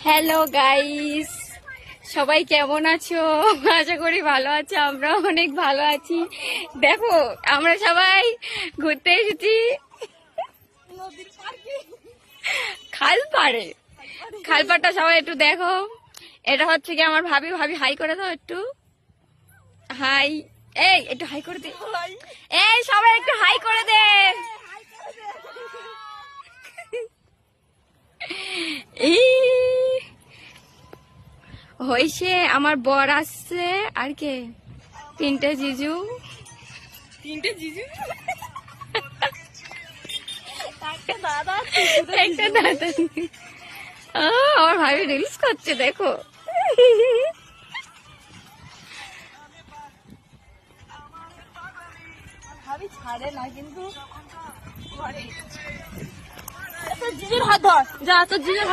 Hello guys, সবাই কেমন আছো? আশা করি ভালো আছো। আমরা অনেক ভালো আছি। দেখো আমরা সবাই ঘুরতে এসেছি খালপাড়ে। খালপাড়টা সবাই একটু দেখো। এটা হচ্ছে কি আমার ভাবি। ভাবি হাই করে দাও একটু। হাই। এই একটু হাই করে দে। এই সবাই একটু হাই করে দে। এই হইছে আমার বর আসছে। আর কে? তিনটে জিজু। একটা দাদা। আমার ভাবি রিলস করছে দেখো। ভাবি ছাড়ে না কিন্তু জিজুর হাত ধর। যা তোর জিজুর